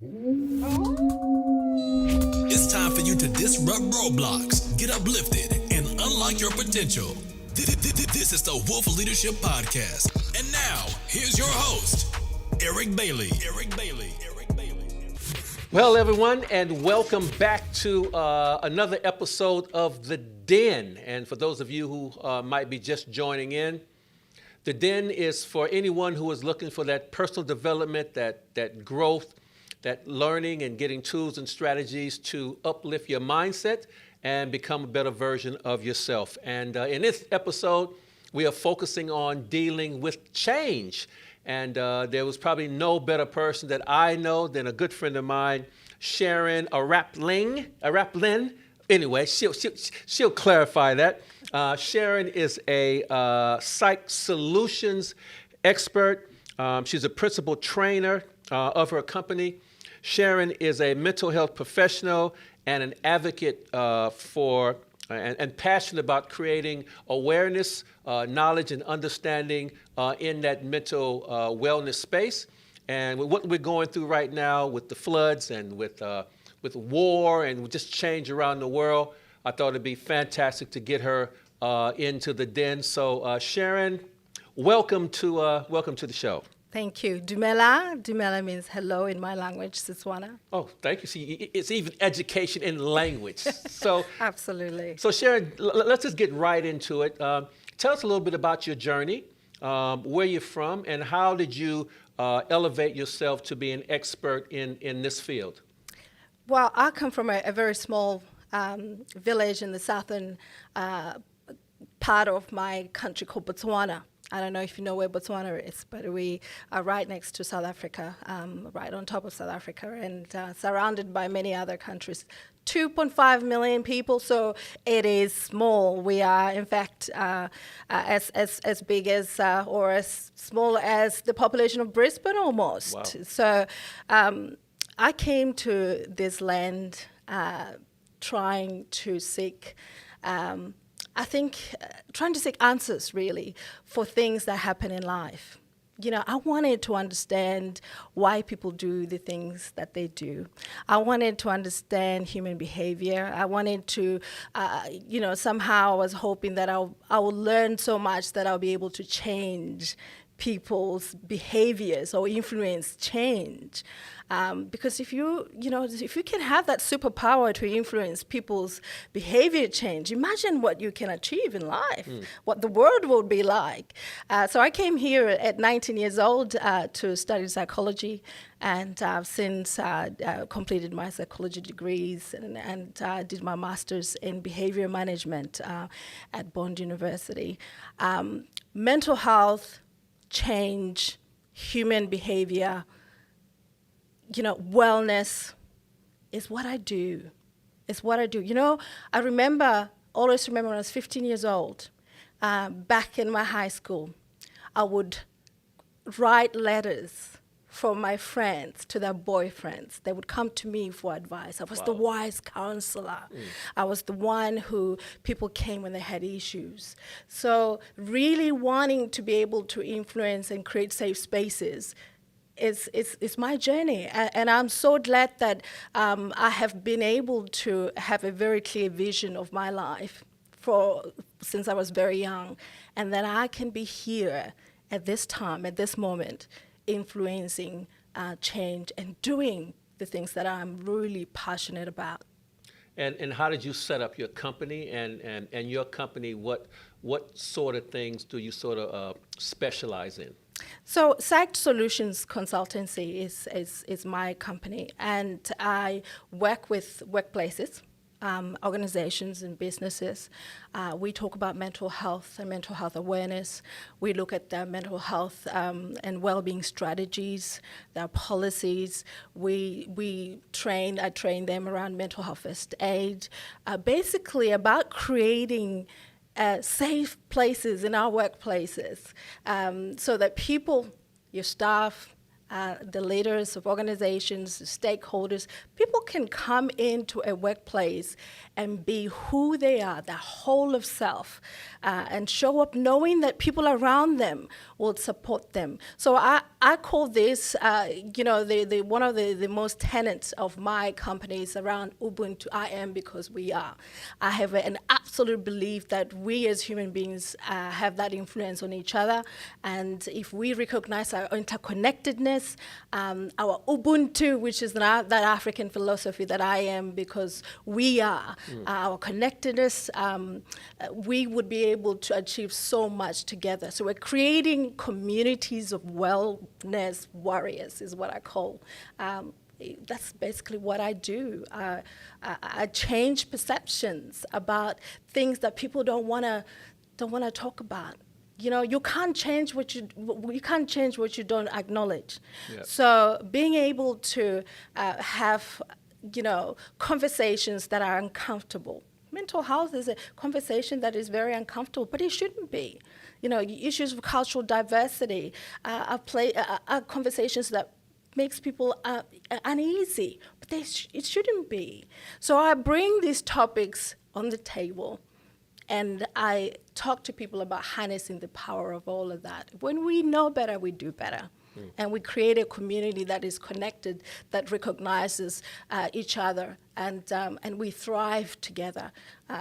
It's time for you to disrupt roadblocks, get uplifted, and unlock your potential. This is the Wolf Leadership Podcast. And now, here's your host, Eric Bailey. Well, everyone, and welcome back to another episode of The Den. And for those of you who might be just joining in, The Den is for anyone who is looking for that personal development, that growth, that learning and getting tools and strategies to uplift your mindset and become a better version of yourself. And in this episode, we are focusing on dealing with change. And there was probably no better person that I know than a good friend of mine, Sharon Orapeleng. Anyway, she'll clarify that. Sharon is a Psyched Solutions expert. She's a principal trainer of her company. Sharon is a mental health professional and an advocate for and passionate about creating awareness, knowledge, and understanding in that mental wellness space. And with what we're going through right now with the floods and with war and with just change around the world, I thought it'd be fantastic to get her into the den. So Sharon, welcome to the show. Thank you. Dumela. Dumela means hello in my language, Setswana. Oh, thank you. See, it's even education in language. So Absolutely. So Sharon, let's just get right into it. Tell us a little bit about your journey, where you're from, and how did you elevate yourself to be an expert in this field? Well, I come from a very small village in the southern part of my country called Botswana. I don't know if you know where Botswana is, but we are right next to South Africa, right on top of South Africa, and surrounded by many other countries. 2.5 million people, so it is small. We are, in fact, as big as or as small as the population of Brisbane almost. Wow. So I came to this land trying to seek trying to seek answers, really, for things that happen in life. You know, I wanted to understand why people do the things that they do. I wanted to understand human behavior. I wanted to, somehow I was hoping that I will learn so much that I'll be able to change people's behaviors or influence change. Because if you can have that superpower to influence people's behavior change, imagine what you can achieve in life, what the world will be like. So I came here at 19 years old to study psychology, and I've since completed my psychology degrees and did my master's in behavior management at Bond University. Mental health, change, human behavior, wellness is what I do. It's what I do. I always remember when I was 15 years old, back in my high school, I would write letters from my friends to their boyfriends. They would come to me for advice. I was the wise counselor. I was the one who people came when they had issues. So really wanting to be able to influence and create safe spaces is my journey, and I'm so glad that I have been able to have a very clear vision of my life since I was very young, and that I can be here at this time, at this moment, influencing change and doing the things that I'm really passionate about. And how did you set up your company and your company? What sort of things do you sort of specialize in? So Psyched Solutions Consultancy is my company, and I work with workplaces, organizations and businesses. We talk about mental health and mental health awareness. We look at the mental health and well-being strategies, their policies. I train them around mental health first aid, basically about creating safe places in our workplaces so that people, your staff, the leaders of organizations, the stakeholders, people can come into a workplace and be who they are, the whole of self, and show up knowing that people around them will support them. So I call this, one of the most tenets of my company is around Ubuntu. I am because we are. I have an absolute belief that we as human beings have that influence on each other, and if we recognize our interconnectedness, our Ubuntu, which is that African philosophy that I am because we are, our connectedness, we would be able to achieve so much together. So we're creating communities of wellness warriors is what I call. That's basically what I do. I change perceptions about things that people don't want to talk about. You can't change what you don't acknowledge. Yep. So being able to have conversations that are uncomfortable. Mental health is a conversation that is very uncomfortable, but it shouldn't be. Issues of cultural diversity are conversations that makes people uneasy, but it shouldn't be. So I bring these topics on the table, and I talk to people about harnessing the power of all of that. When we know better, we do better. And we create a community that is connected, that recognizes each other, and we thrive together.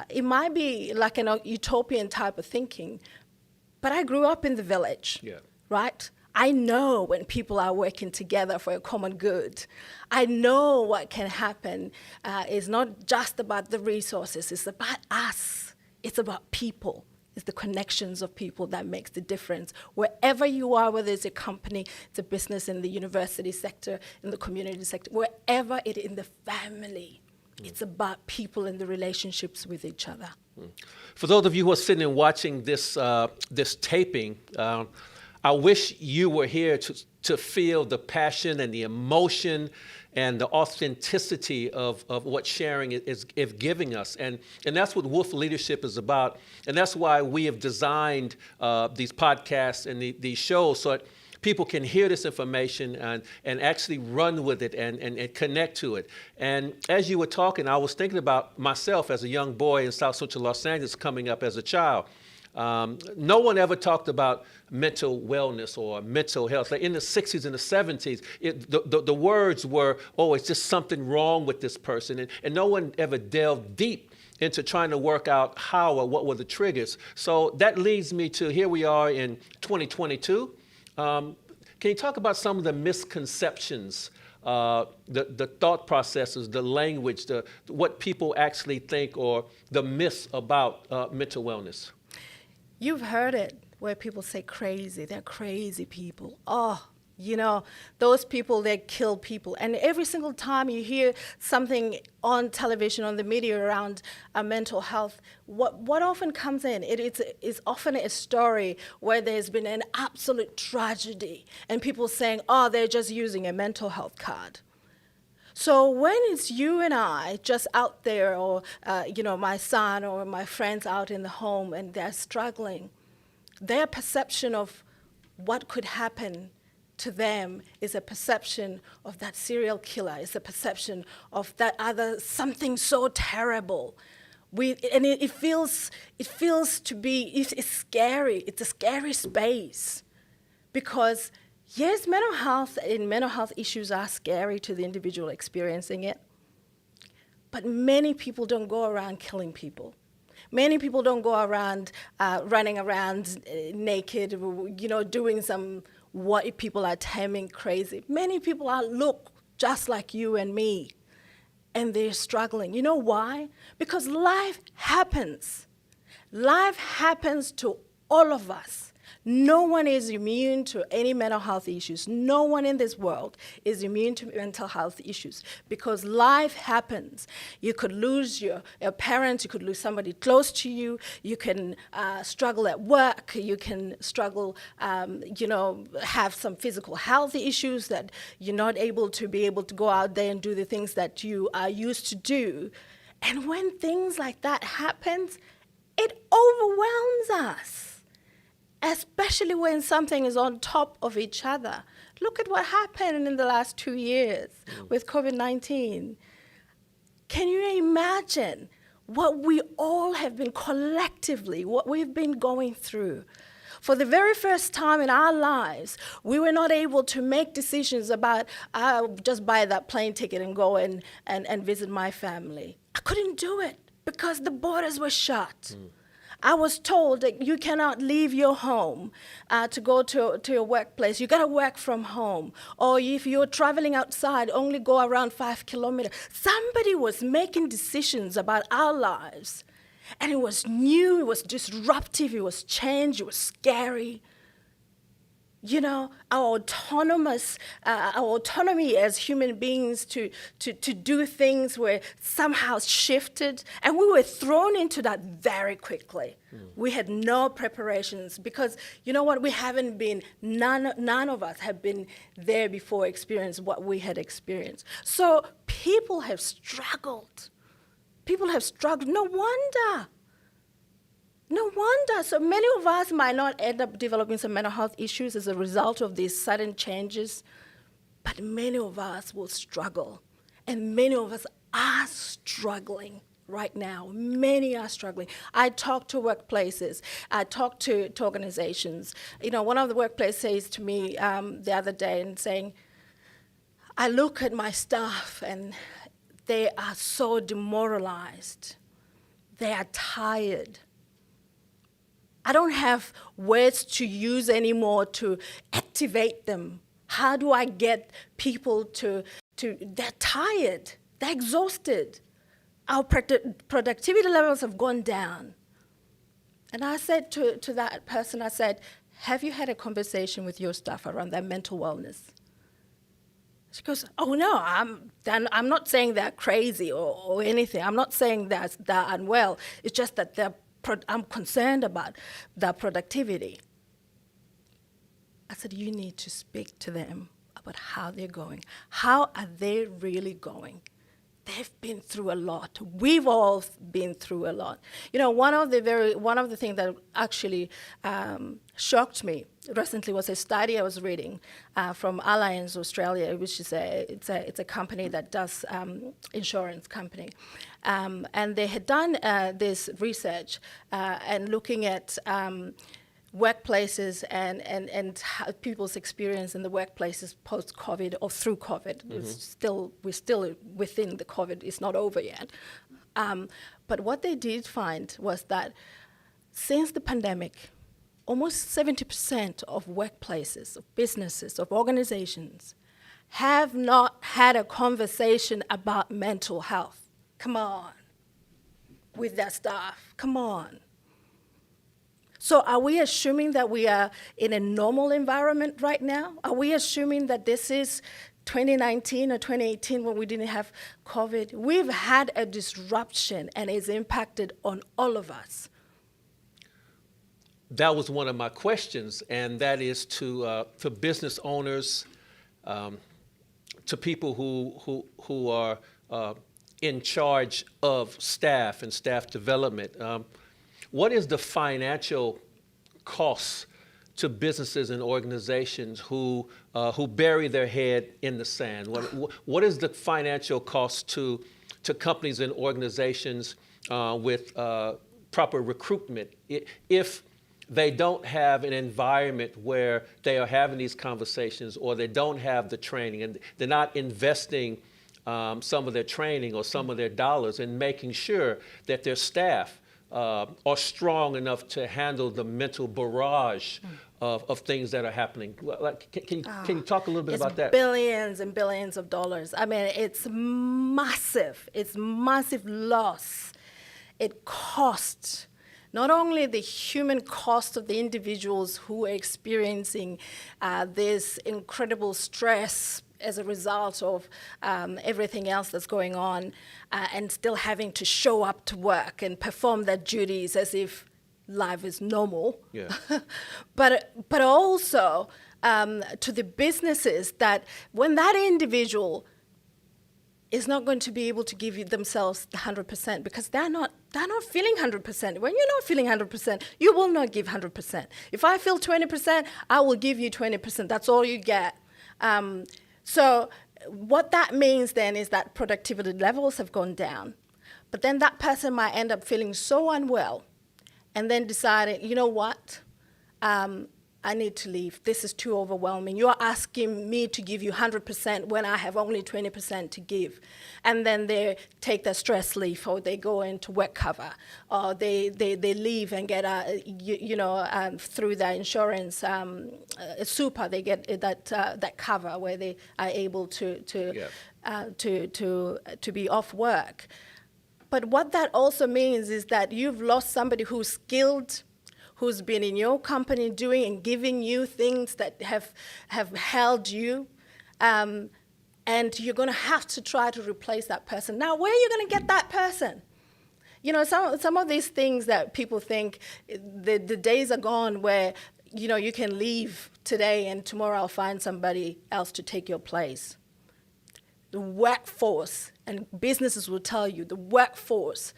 It might be like an utopian type of thinking, but I grew up in the village, right? I know when people are working together for a common good. I know what can happen. It's not just about the resources, it's about us. It's about people. It's the connections of people that makes the difference. Wherever you are, whether it's a company, it's a business, in the university sector, in the community sector, wherever it is, in the family, it's about people and the relationships with each other. For those of you who are sitting and watching this taping, I wish you were here to feel the passion and the emotion and the authenticity of what sharing is giving us. And that's what Wolf Leadership is about. And that's why we have designed these podcasts and these shows so that people can hear this information and actually run with it and connect to it. And as you were talking, I was thinking about myself as a young boy in South Central Los Angeles coming up as a child. No one ever talked about mental wellness or mental health. Like in the 60s and the 70s, the words were, oh, it's just something wrong with this person. And no one ever delved deep into trying to work out how or what were the triggers. So that leads me to here we are in 2022. Can you talk about some of the misconceptions, the thought processes, the language, what people actually think, or the myths about mental wellness? You've heard it where people say crazy. They're crazy people. Oh, those people, they kill people. And every single time you hear something on television, on the media around mental health, what often comes in, it's often a story where there's been an absolute tragedy and people saying, oh, they're just using a mental health card. So when it's you and I just out there, or my son or my friends out in the home and they're struggling, their perception of what could happen to them is a perception of that serial killer, is a perception of that other something so terrible. It feels to be, it's scary. It's a scary space because yes, mental health issues are scary to the individual experiencing it, but many people don't go around killing people. Many people don't go around running around naked, doing some what people are terming crazy. Many people look just like you and me, and they're struggling. You know why? Because life happens. Life happens to all of us. No one is immune to any mental health issues. No one in this world is immune to mental health issues because life happens. You could lose your parents, you could lose somebody close to you, you can struggle at work, you can struggle, have some physical health issues that you're not able to go out there and do the things that you are used to do. And when things like that happens, it overwhelms us. Especially when something is on top of each other, Look at what happened in the last 2 years with COVID-19. Can you imagine what we all have been collectively, what we've been going through? For the very first time in our lives, we were not able to make decisions about, I'll just buy that plane ticket and go and visit my family. I couldn't do it because the borders were shut. I was told that you cannot leave your home to go to your workplace. You got to work from home. Or if you're traveling outside, only go around 5 kilometers. Somebody was making decisions about our lives. And it was new, it was disruptive, it was change, it was scary. You know, our autonomy as human beings to do things were somehow shifted, and we were thrown into that very quickly. We had no preparations because, you know what, none of us have been there before, experienced what we had experienced. So people have struggled. No wonder. So many of us might not end up developing some mental health issues as a result of these sudden changes, but many of us will struggle. And many of us are struggling right now. Many are struggling. I talk to workplaces. I talk to organizations. You know, one of the workplaces says to me the other day and saying, I look at my staff and they are so demoralized. They are tired. I don't have words to use anymore to activate them. How do I get people they're tired, they're exhausted. Our productivity levels have gone down. And I said to that person, I said, have you had a conversation with your staff around their mental wellness? She goes, oh no, I'm not saying they're crazy or anything. I'm not saying they're unwell. It's just that I'm concerned about their productivity. I said, you need to speak to them about how they're going. How are they really going? They've been through a lot. We've all been through a lot. You know, one of the things that actually shocked me recently was a study I was reading from Allianz Australia, which is it's a company that does insurance company, and they had done this research and looking at workplaces and how people's experience in the workplaces post-COVID or through COVID. We're still within the COVID, it's not over yet. But what they did find was that since the pandemic, almost 70% of workplaces, of businesses, of organizations have not had a conversation about mental health. Come on. With their staff, come on. So are we assuming that we are in a normal environment right now? Are we assuming that this is 2019 or 2018 when we didn't have COVID? We've had a disruption and it's impacted on all of us. That was one of my questions, and that is to business owners, to people who are in charge of staff and staff development. What is the financial cost to businesses and organizations who bury their head in the sand? What is the financial cost to companies and organizations with proper recruitment if they don't have an environment where they are having these conversations, or they don't have the training and they're not investing some of their training or some of their dollars in making sure that their staff are strong enough to handle the mental barrage of things that are happening? Can you talk a little bit about that? Billions and billions of dollars. I mean, it's massive. It's massive loss. It costs not only the human cost of the individuals who are experiencing this incredible stress as a result of everything else that's going on, and still having to show up to work and perform their duties as if life is normal. Yeah. but also to the businesses that when that individual is not going to be able to give themselves the 100% because they're not feeling 100%. When you're not feeling 100%, you will not give 100%. If I feel 20%, I will give you 20%. That's all you get. So what that means then is that productivity levels have gone down. But then that person might end up feeling so unwell and then deciding, you know what, I need to leave. This is too overwhelming. You're asking me to give you 100% when I have only 20% to give. And then they take their stress leave, or they go into work cover, or they leave and get through their insurance super, they get that cover where they are able to be off work. But what that also means is that you've lost somebody who's skilled, who's been in your company doing and giving you things that have held you, and you're going to have to try to replace that person. Now, where are you going to get that person? You know, some of these things that people think, the days are gone where, you know, you can leave today and tomorrow I'll find somebody else to take your place. The workforce, and businesses will tell you, the workforce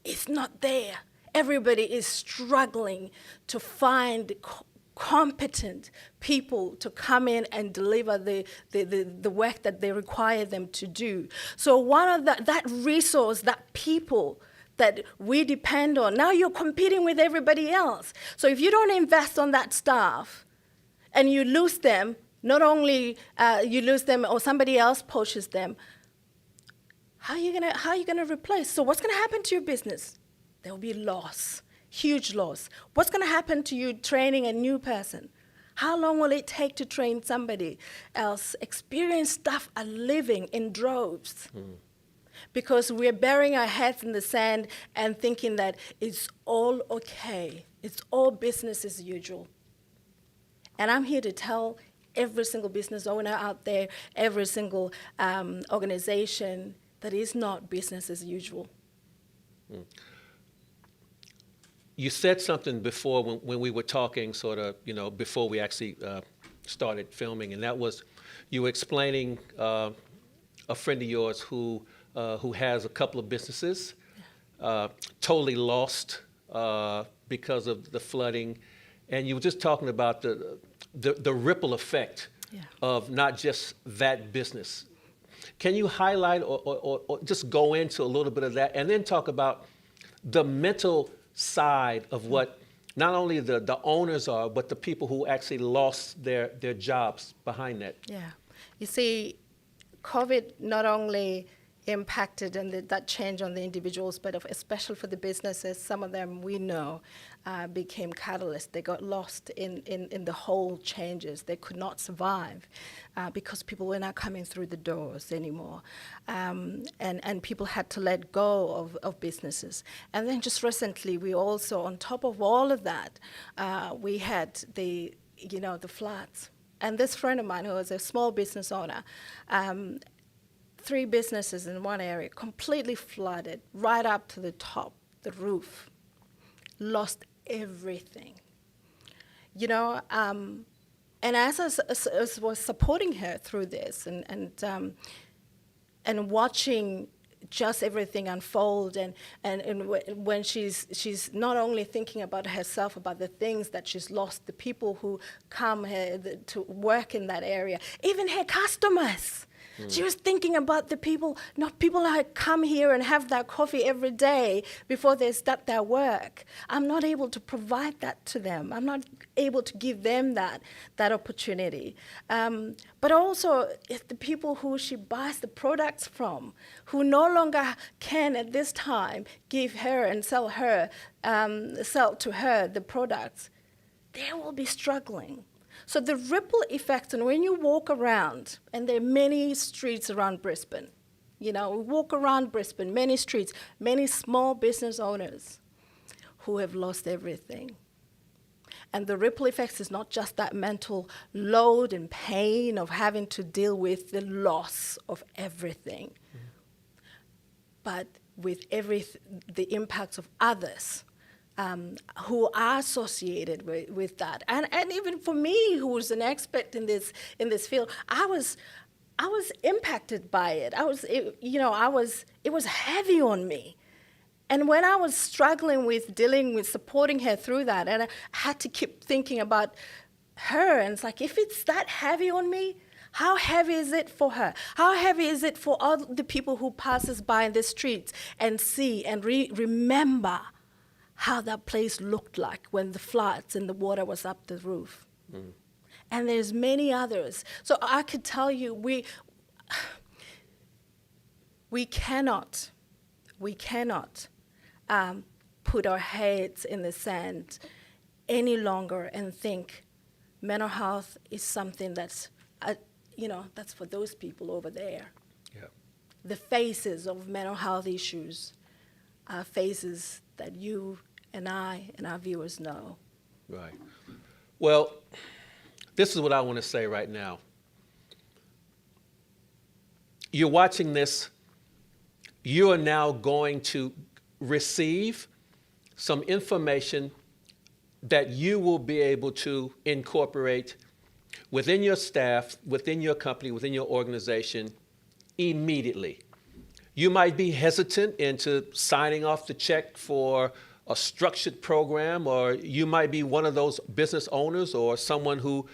is not there. Everybody is struggling to find competent people to come in and deliver the work that they require them to do. So one of that resource, that people that we depend on, now you're competing with everybody else. So if you don't invest on that staff and you lose them, not only you lose them or somebody else poaches them, how are you gonna replace? So what's gonna happen to your business? There will be loss, huge loss. What's going to happen to you training a new person? How long will it take to train somebody else? Experienced staff are living in droves because we're burying our heads in the sand and thinking that it's all okay. It's all business as usual. And I'm here to tell every single business owner out there, every single organization, that is not business as usual. You said something before when we were talking, sort of, you know, before we actually started filming, and that was you were explaining a friend of yours who has a couple of businesses, totally lost because of the flooding, and you were just talking about the ripple effect of not just that business. Can you highlight or just go into a little bit of that, and then talk about the mental side of what not only the owners are, but the people who actually lost their jobs behind that? Yeah. You see, COVID not only impacted and that change on the individuals, but especially for the businesses, some of them we know became catalysts. They got lost in the whole changes. They could not survive because people were not coming through the doors anymore. And people had to let go of businesses. And then just recently, we also, on top of all of that, we had the floods. And this friend of mine, who was a small business owner, 3 businesses in one area completely flooded right up to the top, the roof, lost everything. And as I was supporting her through this and watching just everything unfold, and when she's not only thinking about herself, about the things that she's lost, the people who come here to work in that area, even her customers. She was thinking about the people, people that come here and have that coffee every day before they start their work. I'm not able to provide that to them. I'm not able to give them that opportunity. But also, it's the people who she buys the products from, who no longer can at this time give her and sell to her the products. They will be struggling. So the ripple effects, and when you walk around, and there are many streets around Brisbane, we walk around Brisbane, many streets, many small business owners who have lost everything. And the ripple effects is not just that mental load and pain of having to deal with the loss of everything, but with the impacts of others. Who are associated with that, and even for me, who was an expert in this field, I was impacted by it. It was heavy on me, and when I was struggling with dealing with supporting her through that, and I had to keep thinking about her, and it's like, if it's that heavy on me, How heavy is it for her? How heavy is it for all the people who passes by in the streets and see and remember how that place looked like when the floods and the water was up the roof? Mm. And there's many others. So I could tell you, we cannot put our heads in the sand any longer and think mental health is something that's, that's for those people over there. Yeah. The faces of mental health issues are faces that you and I and our viewers know. Right. Well, this is what I want to say right now. You're watching this. You are now going to receive some information that you will be able to incorporate within your staff, within your company, within your organization immediately. You might be hesitant into signing off the check for a structured program, or you might be one of those business owners or someone who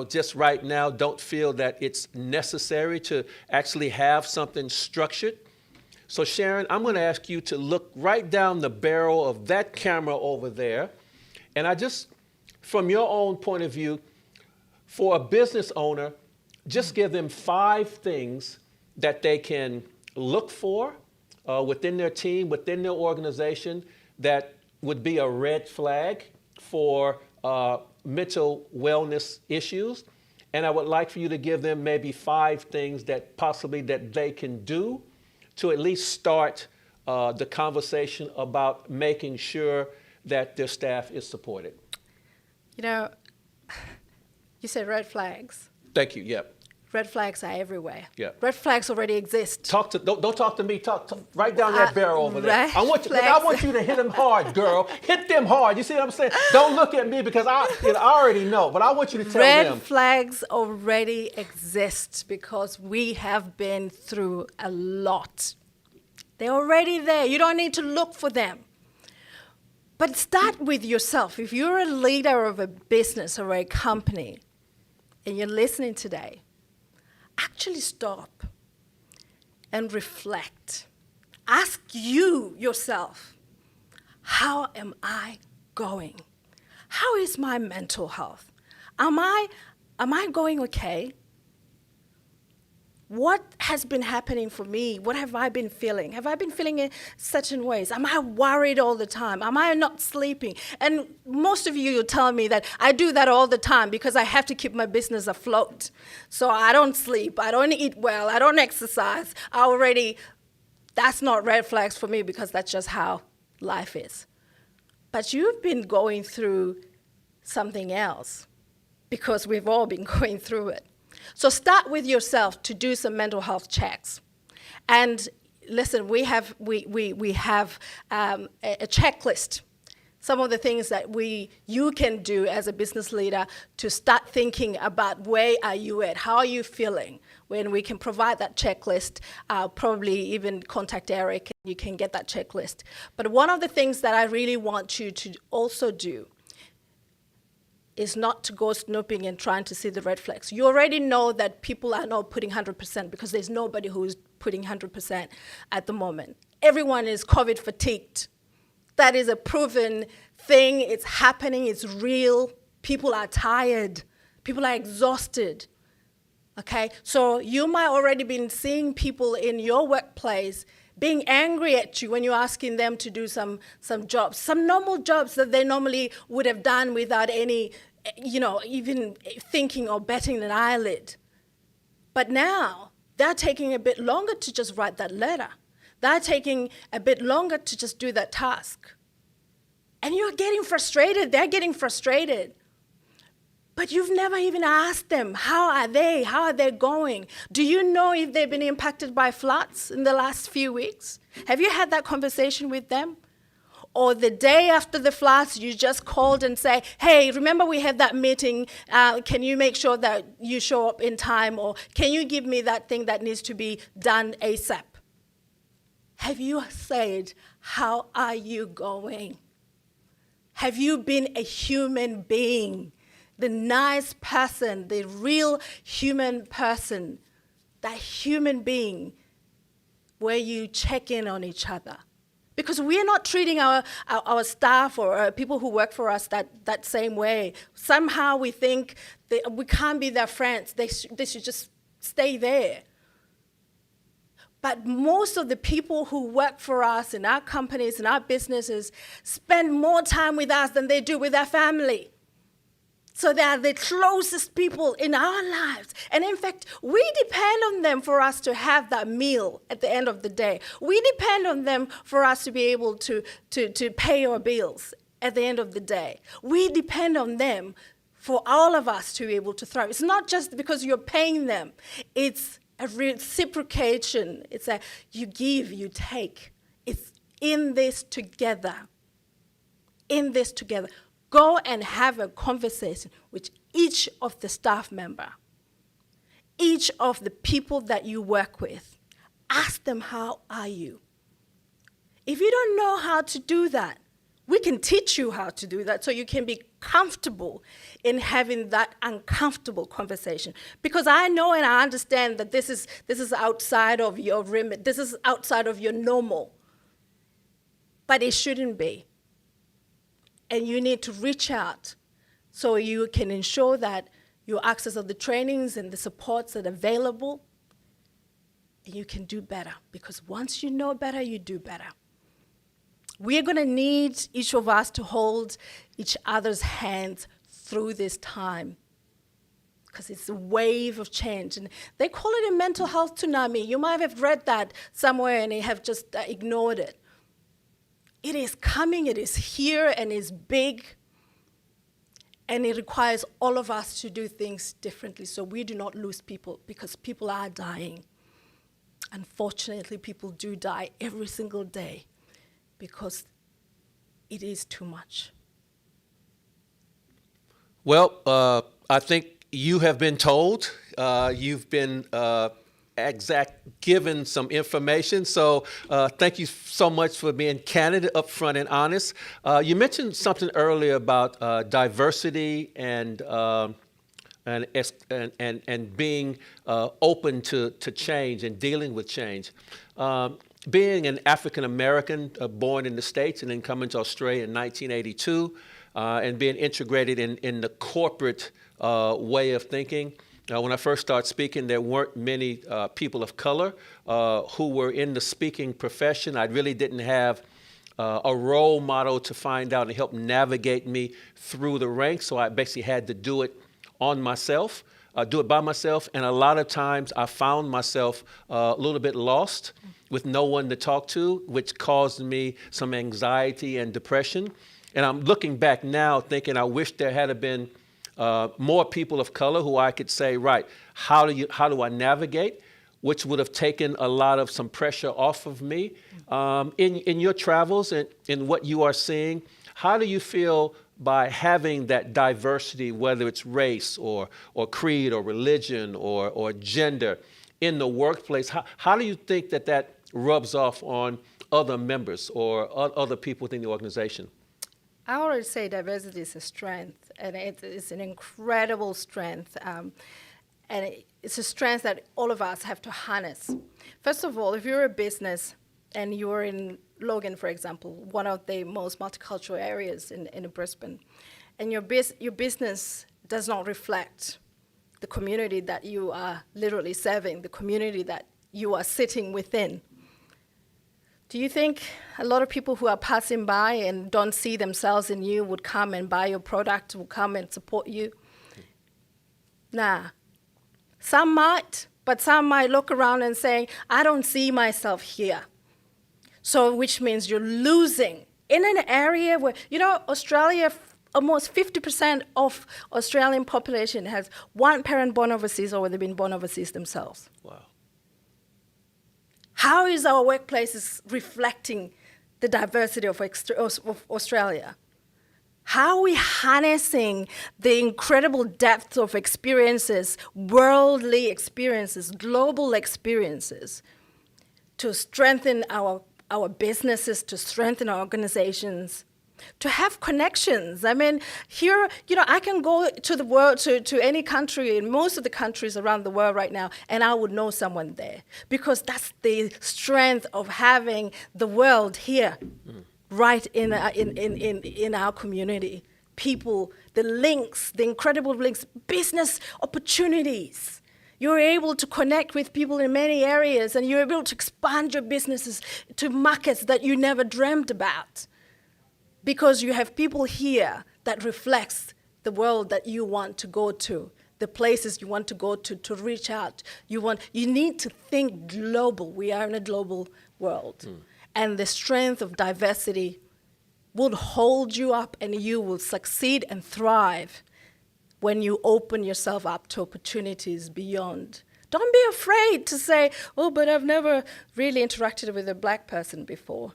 just right now don't feel that it's necessary to actually have something structured. So Sharon, I'm going to ask you to look right down the barrel of that camera over there. And I just, from your own point of view, for a business owner, just give them 5 things that they can look for within their team, within their organization, that would be a red flag for mental wellness issues. And I would like for you to give them maybe 5 things that possibly that they can do to at least start the conversation about making sure that their staff is supported. You said red flags. Thank you, yep. Red flags are everywhere. Yeah. Red flags already exist. Don't talk to me. Talk right down that barrel over there. I want you to hit them hard, girl. Hit them hard. You see what I'm saying? Don't look at me because I already know, but I want you to tell them. Red flags already exist because we have been through a lot. They're already there. You don't need to look for them. But start with yourself. If you're a leader of a business or a company and you're listening today, actually stop and reflect. Ask yourself, how am I going? How is my mental health? Am I going okay? What has been happening for me? What have I been feeling? Have I been feeling in certain ways? Am I worried all the time? Am I not sleeping? And most of you tell me that I do that all the time because I have to keep my business afloat. So I don't sleep, I don't eat well, I don't exercise. That's not red flags for me because that's just how life is. But you've been going through something else because we've all been going through it. So start with yourself to do some mental health checks. And listen, we have a checklist. Some of the things that you can do as a business leader to start thinking about where are you at, how are you feeling. When we can provide that checklist, probably even contact Eric and you can get that checklist. But one of the things that I really want you to also do is not to go snooping and trying to see the red flags. You already know that people are not putting 100% because there's nobody who's putting 100% at the moment. Everyone is COVID fatigued. That is a proven thing. It's happening. It's real. People are tired. People are exhausted. Okay? So you might already been seeing people in your workplace being angry at you when you're asking them to do some jobs, some normal jobs that they normally would have done without any, even thinking or batting an eyelid. But now they're taking a bit longer to just write that letter. They're taking a bit longer to just do that task. And you're getting frustrated. They're getting frustrated. But you've never even asked them, how are they? How are they going? Do you know if they've been impacted by floods in the last few weeks? Have you had that conversation with them? Or the day after the floods, you just called and say, hey, remember we had that meeting, can you make sure that you show up in time? Or can you give me that thing that needs to be done ASAP? Have you said, how are you going? Have you been a human being the nice person, the real human person, that human being where you check in on each other. Because we're not treating our staff or people who work for us that same way. Somehow we think that we can't be their friends. They should just stay there. But most of the people who work for us in our companies, in our businesses, spend more time with us than they do with their family. So they are the closest people in our lives. And in fact, we depend on them for us to have that meal at the end of the day. We depend on them for us to be able to pay our bills at the end of the day. We depend on them for all of us to be able to thrive. It's not just because you're paying them. It's a reciprocation. It's a you give, you take. It's in this together. In this together. Go and have a conversation with each of the staff member, each of the people that you work with. Ask them, how are you? If you don't know how to do that, we can teach you how to do that so you can be comfortable in having that uncomfortable conversation. Because I know and I understand that this is outside of your remit, this is outside of your normal. But it shouldn't be. And you need to reach out so you can ensure that you access of the trainings and the supports that are available, and you can do better. Because once you know better, you do better. We're going to need each of us to hold each other's hands through this time, because it's a wave of change. And they call it a mental health tsunami. You might have read that somewhere and you have just ignored it. It is coming, it is here, and it's big, and it requires all of us to do things differently so we do not lose people, because people are dying. Unfortunately, people do die every single day because it is too much. Well, I think you have been told, you've been given some information. So thank you so much for being candid, upfront, and honest. You mentioned something earlier about diversity and being open to change and dealing with change. Being an African American born in the States and then coming to Australia in 1982 and being integrated in the corporate way of thinking. When I first started speaking, there weren't many people of color who were in the speaking profession. I really didn't have a role model to find out and help navigate me through the ranks, so I basically had to do it on myself, do it by myself, and a lot of times I found myself a little bit lost with no one to talk to, which caused me some anxiety and depression. And I'm looking back now thinking I wish there had been more people of color who I could say, right, how do I navigate, which would have taken a lot of some pressure off of me. In your travels and in what you are seeing, how do you feel by having that diversity, whether it's race or creed or religion or gender in the workplace? How do you think that rubs off on other members or other people within the organization? I always say diversity is a strength, and it's an incredible strength. And it's a strength that all of us have to harness. First of all, if you're a business and you're in Logan, for example, one of the most multicultural areas in Brisbane, and your business does not reflect the community that you are literally serving, the community that you are sitting within, do you think a lot of people who are passing by and don't see themselves in you would come and buy your product, would come and support you? Nah. Some might, but some might look around and say, I don't see myself here. So which means you're losing in an area where, Australia, almost 50% of Australian population has one parent born overseas or they've been born overseas themselves. Wow. How is our workplaces reflecting the diversity of Australia? How are we harnessing the incredible depth of experiences, worldly experiences, global experiences, to strengthen our businesses, to strengthen our organizations, to have connections. I mean, here, I can go to the world, to any country, in most of the countries around the world right now, and I would know someone there, because that's the strength of having the world here, right in our community. People, the links, the incredible links, business opportunities. You're able to connect with people in many areas, and you're able to expand your businesses to markets that you never dreamed about, because you have people here that reflects the world that you want to go to, the places you want to go to reach out. You need to think global. We are in a global world. And the strength of diversity will hold you up, and you will succeed and thrive when you open yourself up to opportunities beyond. Don't be afraid to say, oh, but I've never really interacted with a black person before.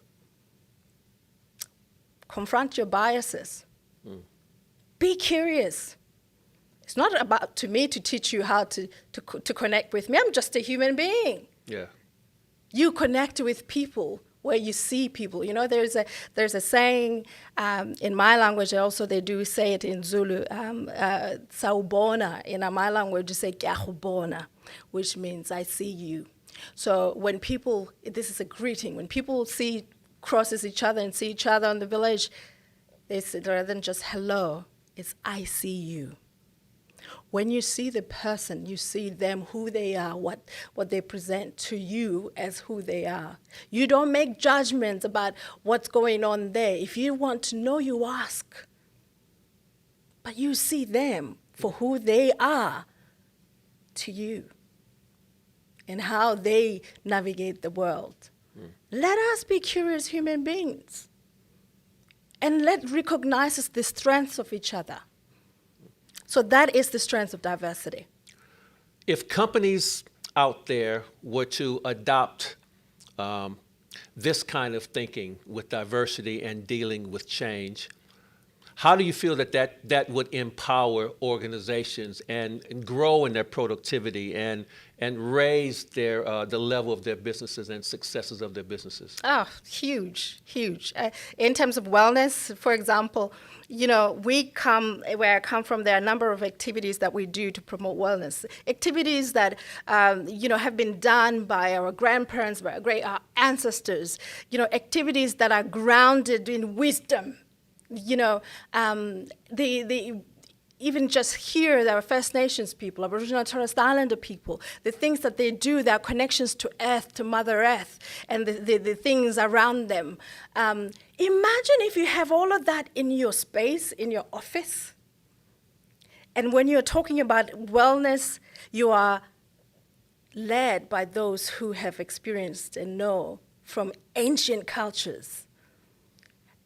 Confront your biases. Be curious. It's not about to me to teach you how to connect with me. I'm just a human being. Yeah. You connect with people where you see people. There's a saying in my language. Also, they do say it in Zulu. Sawubona. In my language, you say "Ngiyakubona," which means I see you. So when people, this is a greeting. When people crosses each other and see each other in the village, they say, rather than just hello, it's I see you. When you see the person, you see them, who they are, what they present to you as who they are. You don't make judgments about what's going on there. If you want to know, you ask. But you see them for who they are to you and how they navigate the world. Let us be curious human beings, and let's recognize the strengths of each other. So that is the strength of diversity. If companies out there were to adopt this kind of thinking with diversity and dealing with change, how do you feel that would empower organizations and grow in their productivity and raise the level of their businesses and successes of their businesses? Oh, huge. In terms of wellness, for example, where I come from, there are a number of activities that we do to promote wellness. Activities that, have been done by our grandparents, by our ancestors. Activities that are grounded in wisdom. Even just here, there are First Nations people, Aboriginal and Torres Strait Islander people, the things that they do, their connections to Earth, to Mother Earth, and the things around them. Imagine if you have all of that in your space, in your office. And when you're talking about wellness, you are led by those who have experienced and know from ancient cultures.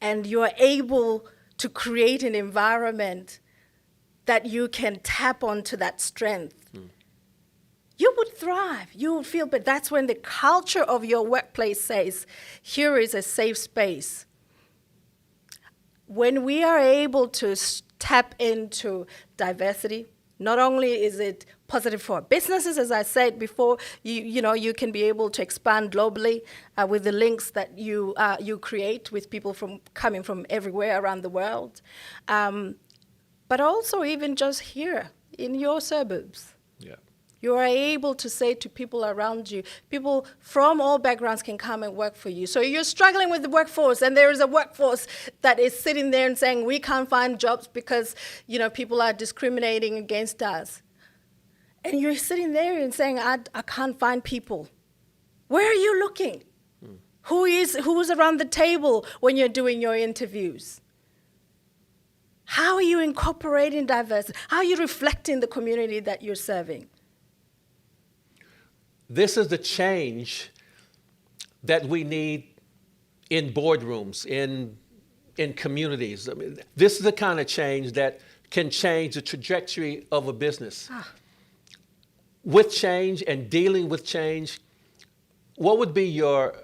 And you are able to create an environment that you can tap onto that strength. You would thrive. You would feel, but that's when the culture of your workplace says, here is a safe space. When we are able to tap into diversity, not only is it positive for businesses, as I said before, you can be able to expand globally with the links that you create with people coming from everywhere around the world. But also even just here in your suburbs. Yeah. You are able to say to people around you, people from all backgrounds can come and work for you. So you're struggling with the workforce, and there is a workforce that is sitting there and saying, we can't find jobs because, people are discriminating against us. And you're sitting there and saying, I can't find people. Where are you looking? Who's around the table when you're doing your interviews? How are you incorporating diversity? How are you reflecting the community that you're serving? This is the change that we need in boardrooms, in communities. I mean, this is the kind of change that can change the trajectory of a business. With change and dealing with change, what would be your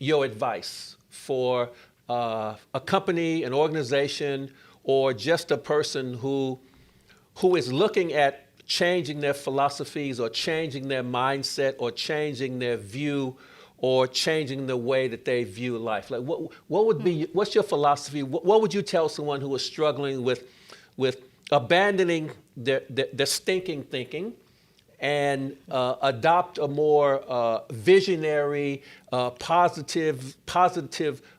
advice for a company, an organization, or just a person who is looking at changing their philosophies or changing their mindset or changing their view or changing the way that they view life? Like what would be, what's your philosophy? What would you tell someone who is struggling with abandoning their stinking thinking and adopt a more visionary, positive,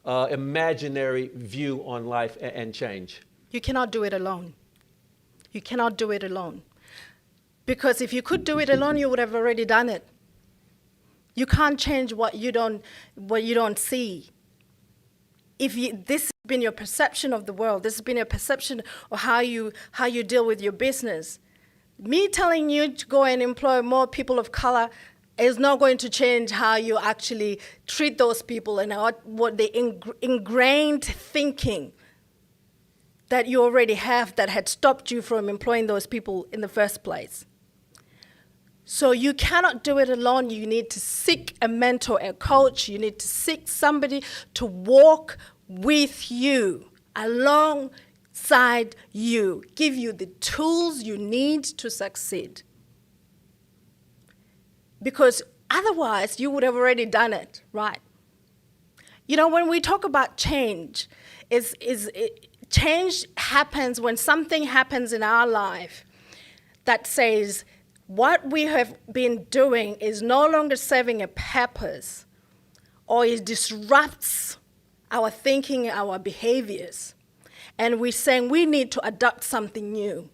imaginary view on life and change? You cannot do it alone. You cannot do it alone. Because if you could do it alone, you would have already done it. You can't change what you don't see. This has been your perception of the world, this has been your perception of how you deal with your business. Me telling you to go and employ more people of color is not going to change how you actually treat those people and what the ingrained thinking that you already have that had stopped you from employing those people in the first place. So you cannot do it alone. You need to seek a mentor, a coach. You need to seek somebody to walk with you, alongside you, give you the tools you need to succeed. Because otherwise, you would have already done it, right? You know, when we talk about change, change happens when something happens in our life that says, what we have been doing is no longer serving a purpose, or it disrupts our thinking, our behaviors. And we're saying we need to adopt something new.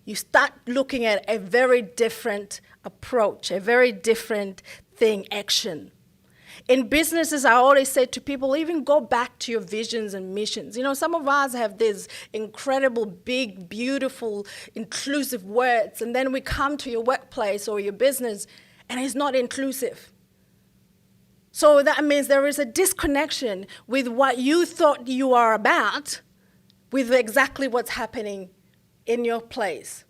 You start looking at a very different approach, a very different action. In businesses, I always say to people, even go back to your visions and missions. You know, some of us have these incredible, big, beautiful, inclusive words, and then we come to your workplace or your business, and it's not inclusive. So that means there is a disconnection with what you thought you are about with exactly what's happening in your place.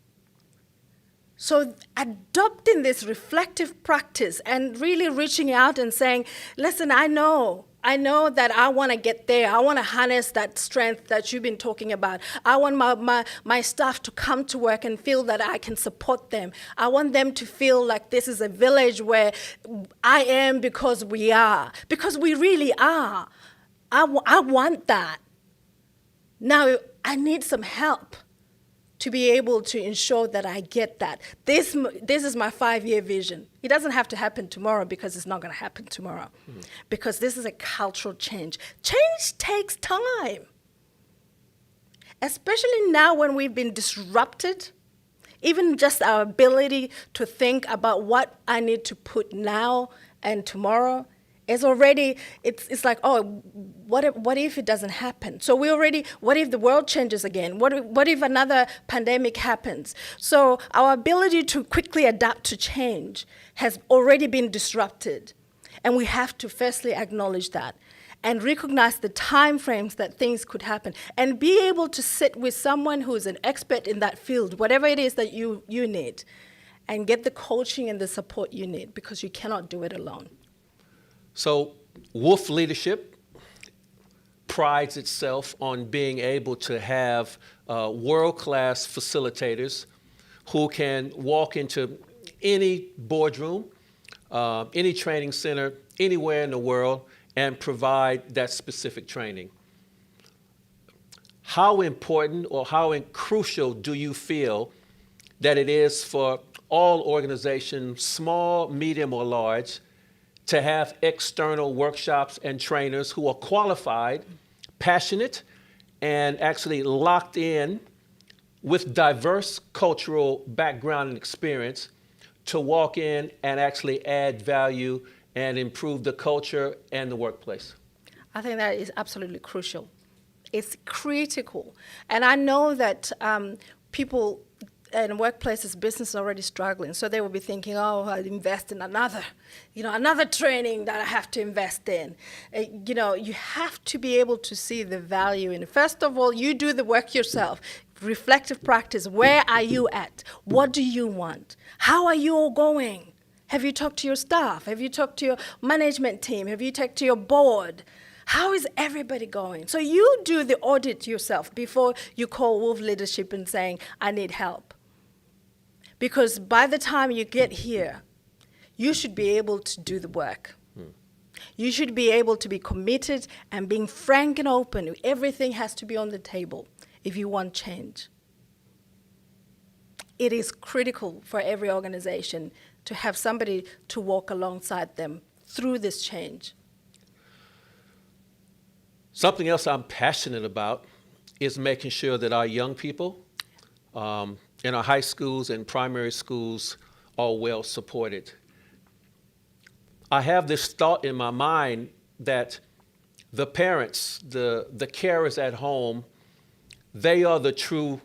So adopting this reflective practice and really reaching out and saying, listen, I know that I want to get there. I want to harness that strength that you've been talking about. I want my staff to come to work and feel that I can support them. I want them to feel like this is a village where I am because we are, because we really are. I want that. Now, I need some help to be able to ensure that I get that. This is my 5-year vision. It doesn't have to happen tomorrow because it's not going to happen tomorrow. Because this is a cultural change. Change takes time. Especially now when we've been disrupted, even just our ability to think about what I need to put now and tomorrow is already, it's like, oh, what if it doesn't happen? So what if the world changes again? What if another pandemic happens? So our ability to quickly adapt to change has already been disrupted. And we have to firstly acknowledge that and recognize the time frames that things could happen and be able to sit with someone who is an expert in that field, whatever it is that you need, and get the coaching and the support you need, because you cannot do it alone. So Wolf Leadership prides itself on being able to have world-class facilitators who can walk into any boardroom, any training center, anywhere in the world, and provide that specific training. How important or how crucial do you feel that it is for all organizations, small, medium, or large, to have external workshops and trainers who are qualified, passionate, and actually locked in with diverse cultural background and experience to walk in and actually add value and improve the culture and the workplace? I think that is absolutely crucial. It's critical. And I know that people in workplaces, business is already struggling. So they will be thinking, oh, I'll invest in another training that I have to invest in. You have to be able to see the value in it. First of all, you do the work yourself. Reflective practice. Where are you at? What do you want? How are you all going? Have you talked to your staff? Have you talked to your management team? Have you talked to your board? How is everybody going? So you do the audit yourself before you call Wolf Leadership and saying, I need help. Because by the time you get here, you should be able to do the work. You should be able to be committed and being frank and open. Everything has to be on the table if you want change. It is critical for every organization to have somebody to walk alongside them through this change. Something else I'm passionate about is making sure that our young people in our high schools and primary schools are well supported. I have this thought in my mind that the parents, the carers at home, they are the true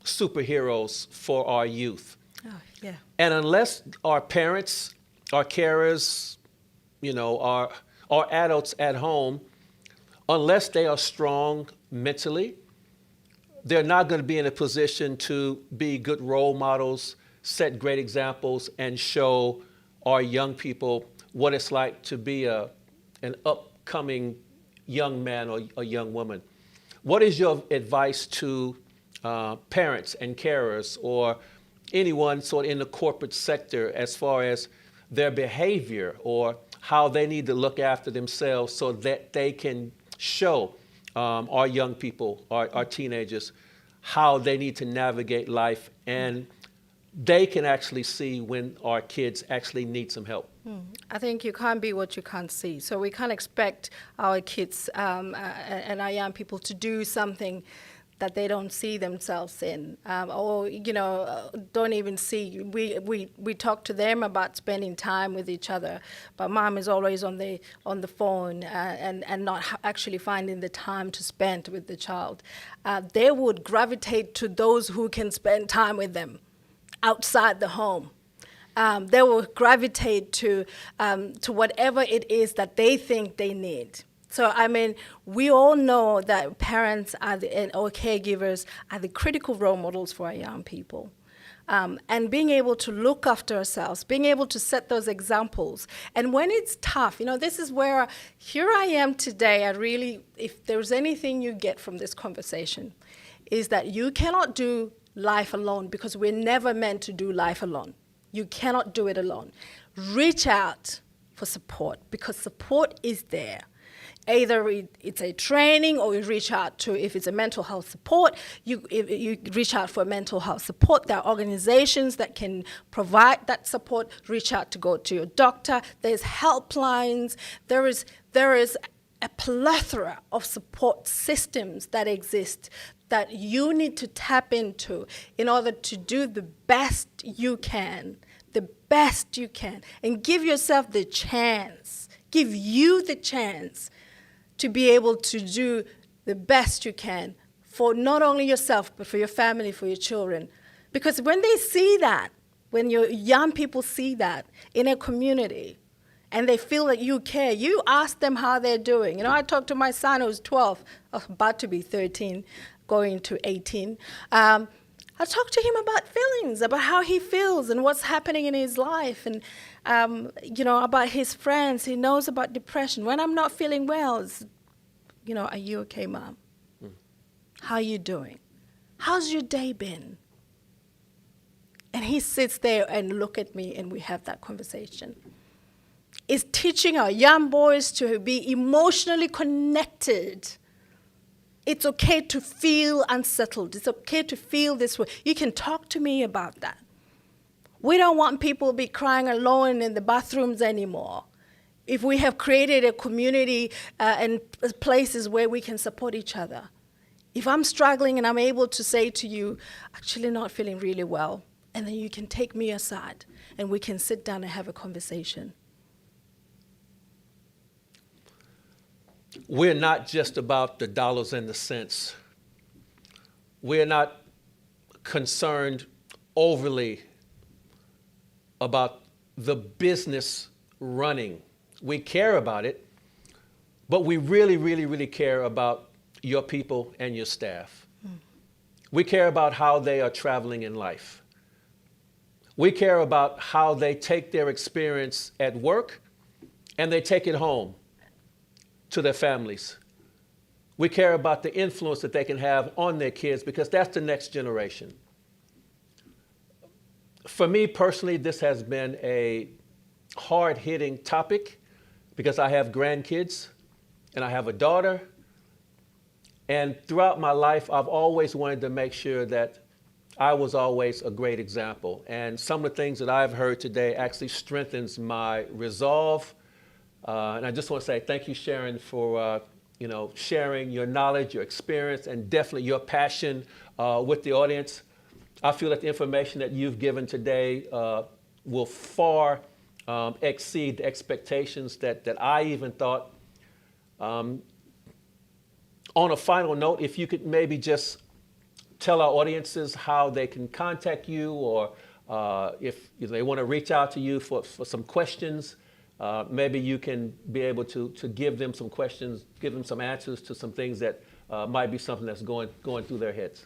superheroes for our youth. Oh, yeah. And unless our parents, our carers, our adults at home, unless they are strong mentally, they're not going to be in a position to be good role models, set great examples, and show our young people what it's like to be an upcoming young man or a young woman. What is your advice to parents and carers or anyone sort of in the corporate sector as far as their behavior or how they need to look after themselves so that they can show our young people, our teenagers, how they need to navigate life, and they can actually see when our kids actually need some help? I think you can't be what you can't see. So we can't expect our kids and our young people to do something that they don't see themselves in, or don't even see. We talk to them about spending time with each other, but mom is always on the phone and not actually finding the time to spend with the child. They would gravitate to those who can spend time with them outside the home. They will gravitate to whatever it is that they think they need. So, we all know that parents or caregivers are the critical role models for our young people. And being able to look after ourselves, being able to set those examples. And when it's tough, this is where, here I am today, if there's anything you get from this conversation, is that you cannot do life alone because we're never meant to do life alone. You cannot do it alone. Reach out for support because support is there. Either it's a training or you reach out to, if it's a mental health support, you reach out for mental health support. There are organizations that can provide that support. Reach out to go to your doctor. There's helplines. There is a plethora of support systems that exist that you need to tap into in order to do the best you can, and give yourself the chance, give you the chance to be able to do the best you can for not only yourself, but for your family, for your children. Because when they see that, when your young people see that in a community, and they feel that you care, you ask them how they're doing. I talked to my son who's 12, about to be 13, going to 18. I talked to him about feelings, about how he feels and what's happening in his life, and about his friends. He knows about depression. When I'm not feeling well, it's, are you okay, Mom? How are you doing? How's your day been? And he sits there and look at me, and we have that conversation. It's teaching our young boys to be emotionally connected. It's okay to feel unsettled. It's okay to feel this way. You can talk to me about that. We don't want people to be crying alone in the bathrooms anymore. If we have created a community and places where we can support each other. If I'm struggling and I'm able to say to you, actually not feeling really well, and then you can take me aside and we can sit down and have a conversation. We're not just about the dollars and the cents. We're not concerned overly about the business running. We care about it, but we really, really, really care about your people and your staff. We care about how they are traveling in life. We care about how they take their experience at work and they take it home to their families. We care about the influence that they can have on their kids because that's the next generation. For me personally, this has been a hard-hitting topic because I have grandkids and I have a daughter. And throughout my life, I've always wanted to make sure that I was always a great example. And some of the things that I've heard today actually strengthens my resolve. And I just want to say thank you, Sharon, for sharing your knowledge, your experience, and definitely your passion with the audience. I feel that the information that you've given today will far exceed the expectations that I even thought. On a final note, if you could maybe just tell our audiences how they can contact you, or if they want to reach out to you for some questions, maybe you can be able to give them some questions, give them some answers to some things that might be something that's going through their heads.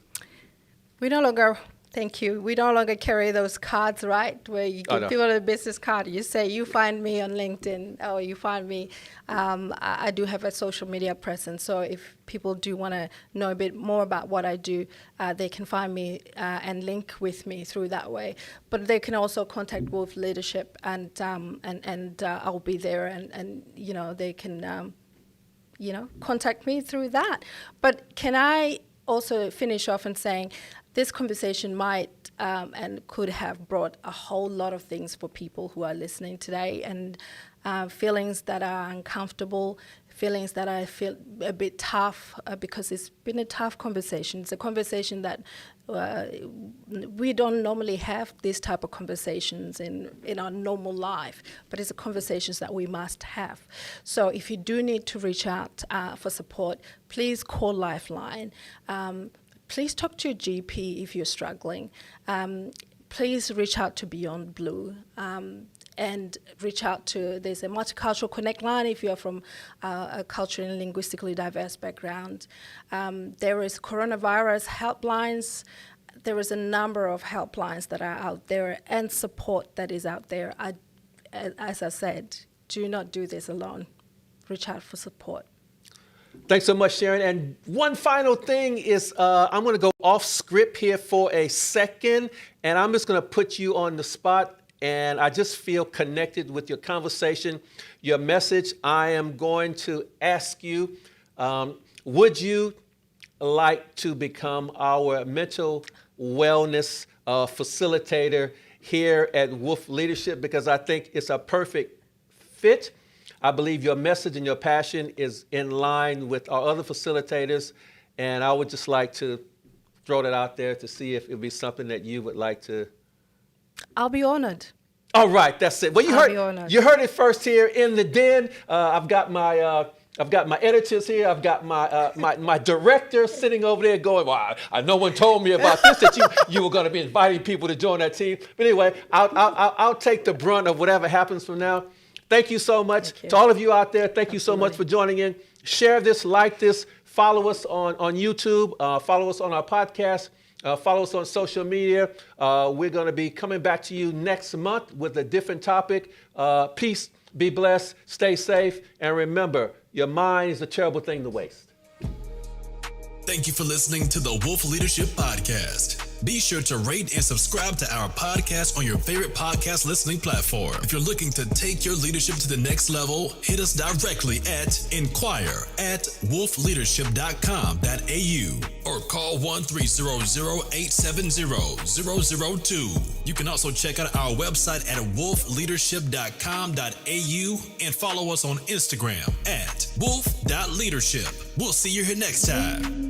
Thank you. We no longer carry those cards, right? Where you give people a business card. You say, you find me on LinkedIn, or you find me. I do have a social media presence. So if people do want to know a bit more about what I do, they can find me and link with me through that way. But they can also contact Wolf Leadership, and I'll be there, and they can contact me through that. But can I also finish off in saying, this conversation might and could have brought a whole lot of things for people who are listening today, and feelings that are uncomfortable, feelings that I feel a bit tough because it's been a tough conversation. It's a conversation that we don't normally have these type of conversations in our normal life, but it's a conversations that we must have. So if you do need to reach out for support, please call Lifeline. Please talk to your GP if you're struggling. Please reach out to Beyond Blue, and reach out to, there's a Multicultural Connect line if you're from a culturally and linguistically diverse background. There is coronavirus helplines. There is a number of helplines that are out there, and support that is out there. As I said, do not do this alone. Reach out for support. Thanks so much, Sharon. And one final thing is I'm going to go off script here for a second, and I'm just going to put you on the spot. And I just feel connected with your conversation, your message. I am going to ask you, would you like to become our mental wellness facilitator here at Wolf Leadership? Because I think it's a perfect fit. I believe your message and your passion is in line with our other facilitators, and I would just like to throw that out there to see if it would be something that you would like to. I'll be honored. All right, that's it. Well, you heard it first here in the den. I've got my editors here. I've got my director sitting over there going, well, no one told me about this, that you were going to be inviting people to join that team. But anyway, I'll take the brunt of whatever happens from now. Thank you so much. To all of you out there, thank you so much for joining in. Share this, like this, follow us on YouTube, follow us on our podcast, follow us on social media. We're going to be coming back to you next month with a different topic. Peace, be blessed, stay safe, and remember, your mind is a terrible thing to waste. Thank you for listening to the Wolf Leadership Podcast. Be sure to rate and subscribe to our podcast on your favorite podcast listening platform. If you're looking to take your leadership to the next level, hit us directly at inquire@wolfleadership.com.au or call 1-300-870-002. You can also check out our website at wolfleadership.com.au and follow us on Instagram at wolf.leadership. We'll see you here next time.